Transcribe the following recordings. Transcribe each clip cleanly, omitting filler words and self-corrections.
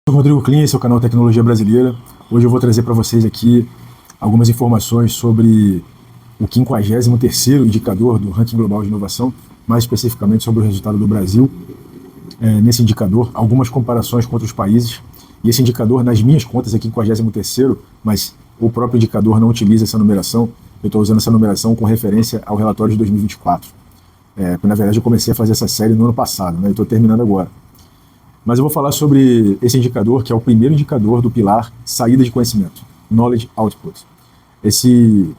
Sou Rodrigo Klein, esse é o canal Tecnologia Brasileira. Hoje eu vou trazer para vocês aqui algumas informações sobre o 53º indicador do Ranking Global de Inovação, mais especificamente sobre o resultado do Brasil nesse indicador, algumas comparações com outros países. E esse indicador, nas minhas contas, é 53º, mas o próprio indicador não utiliza essa numeração. Eu estou usando essa numeração com referência ao relatório de 2024. Na verdade, eu comecei a fazer essa série no ano passado, né? Eu estou terminando agora. Mas eu vou falar sobre esse indicador, que é o primeiro indicador do pilar saída de conhecimento, Knowledge Output. Esse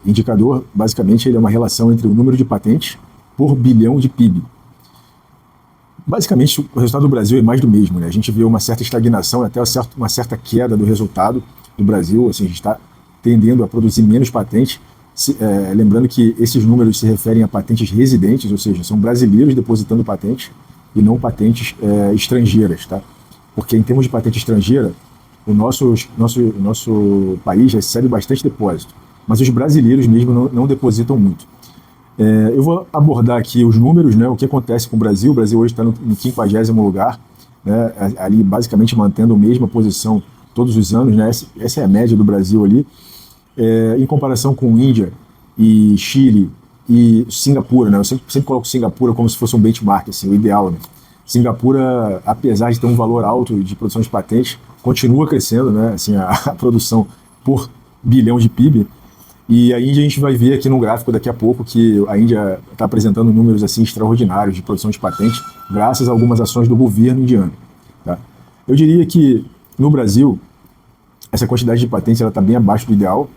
indicador, basicamente, ele é uma relação entre o número de patentes por bilhão de PIB. Basicamente, o resultado do Brasil é mais do mesmo, né? A gente vê uma certa estagnação, até uma certa queda do resultado do Brasil. Assim, a gente está tendendo a produzir menos patentes, lembrando que esses números se referem a patentes residentes, ou seja, são brasileiros depositando patentes, e não patentes estrangeiras, tá? Porque em termos de patente estrangeira, o nosso país recebe bastante depósito, mas os brasileiros mesmo não depositam muito. Eu vou abordar aqui os números, né? O que acontece com o Brasil. O Brasil hoje está no 50º lugar, né? Ali basicamente mantendo a mesma posição todos os anos, né? Essa é a média do Brasil ali, em comparação com Índia e Chile e Singapura, né? Eu sempre coloco Singapura como se fosse um benchmark, assim, o ideal, né? Singapura, apesar de ter um valor alto de produção de patentes, continua crescendo, né? Assim, a produção por bilhão de PIB. E a Índia, a gente vai ver aqui no gráfico daqui a pouco que a Índia está apresentando números assim extraordinários de produção de patentes, graças a algumas ações do governo indiano, tá? Eu diria que no Brasil essa quantidade de patentes está bem abaixo do ideal.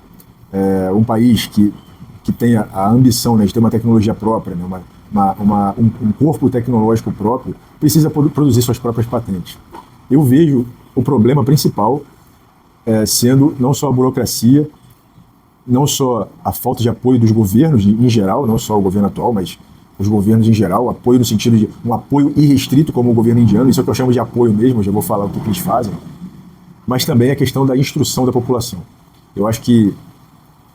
Um país que tem a ambição, né, de ter uma tecnologia própria, né, um corpo tecnológico próprio, precisa produzir suas próprias patentes. Eu vejo o problema principal sendo não só a burocracia, não só a falta de apoio dos governos em geral, não só o governo atual, mas os governos em geral, apoio no sentido de um apoio irrestrito como o governo indiano, isso é o que eu chamo de apoio mesmo, eu já vou falar o que eles fazem, mas também a questão da instrução da população. Eu acho que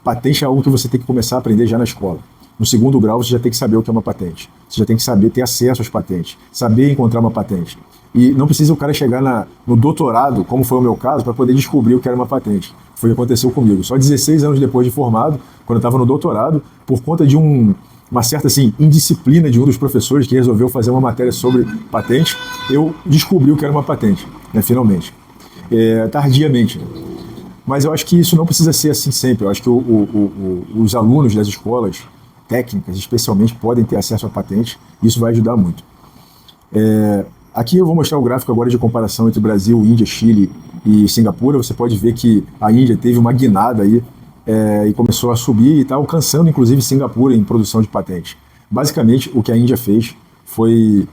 patente é algo que você tem que começar a aprender já na escola. No segundo grau, você já tem que saber o que é uma patente. Você já tem que saber ter acesso às patentes, saber encontrar uma patente. E não precisa o cara chegar no doutorado, como foi o meu caso, para poder descobrir o que era uma patente. Foi o que aconteceu comigo. Só 16 anos depois de formado, quando eu estava no doutorado, por conta de uma certa assim, indisciplina de um dos professores que resolveu fazer uma matéria sobre patente, eu descobri o que era uma patente, né, finalmente. Tardiamente. Mas eu acho que isso não precisa ser assim sempre. Eu acho que os alunos das escolas técnicas, especialmente, podem ter acesso à patente, e isso vai ajudar muito. Aqui eu vou mostrar o gráfico agora de comparação entre Brasil, Índia, Chile e Singapura. Você pode ver que a Índia teve uma guinada aí e começou a subir e está alcançando, inclusive, Singapura em produção de patente. Basicamente, o que a Índia fez foi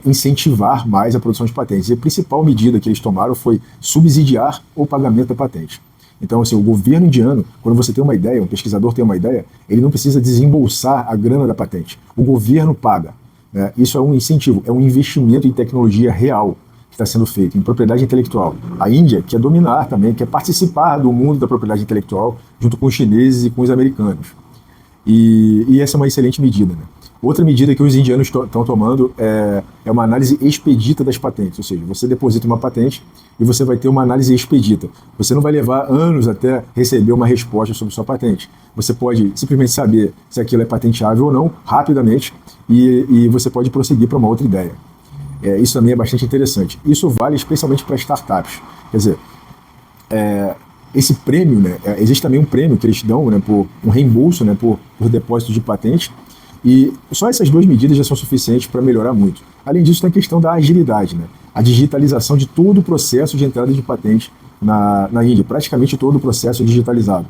incentivar mais a produção de patentes. E a principal medida que eles tomaram foi subsidiar o pagamento da patente. Então, assim, o governo indiano, quando você tem uma ideia, um pesquisador tem uma ideia, ele não precisa desembolsar a grana da patente. O governo paga, né? Isso é um incentivo, é um investimento em tecnologia real que está sendo feito, em propriedade intelectual. A Índia quer dominar também, quer participar do mundo da propriedade intelectual, junto com os chineses e com os americanos. E essa é uma excelente medida, né? Outra medida que os indianos estão tomando é uma análise expedita das patentes, ou seja, você deposita uma patente e você vai ter uma análise expedita. Você não vai levar anos até receber uma resposta sobre sua patente. Você pode simplesmente saber se aquilo é patenteável ou não, rapidamente, e você pode prosseguir para uma outra ideia. Isso também é bastante interessante. Isso vale especialmente para startups. Quer dizer, esse prêmio, né, existe também um prêmio que eles dão, né, por um reembolso, né, por depósito de patente. E só essas duas medidas já são suficientes para melhorar muito. Além disso, tem a questão da agilidade, né? A digitalização de todo o processo de entrada de patente na Índia, praticamente todo o processo digitalizado.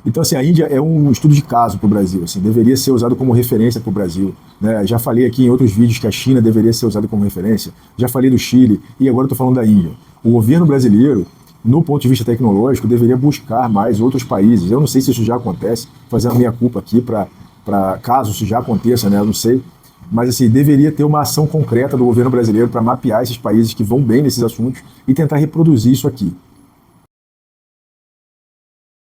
Então, assim, a Índia é um estudo de caso para o Brasil, assim, deveria ser usado como referência para o Brasil, né? Já falei aqui em outros vídeos que a China deveria ser usada como referência, já falei do Chile e agora estou falando da Índia. O governo brasileiro, no ponto de vista tecnológico, deveria buscar mais outros países. Eu não sei se isso já acontece, fazer a minha-culpa aqui para caso isso já aconteça, né? Eu não sei. Mas assim, deveria ter uma ação concreta do governo brasileiro para mapear esses países que vão bem nesses assuntos e tentar reproduzir isso aqui.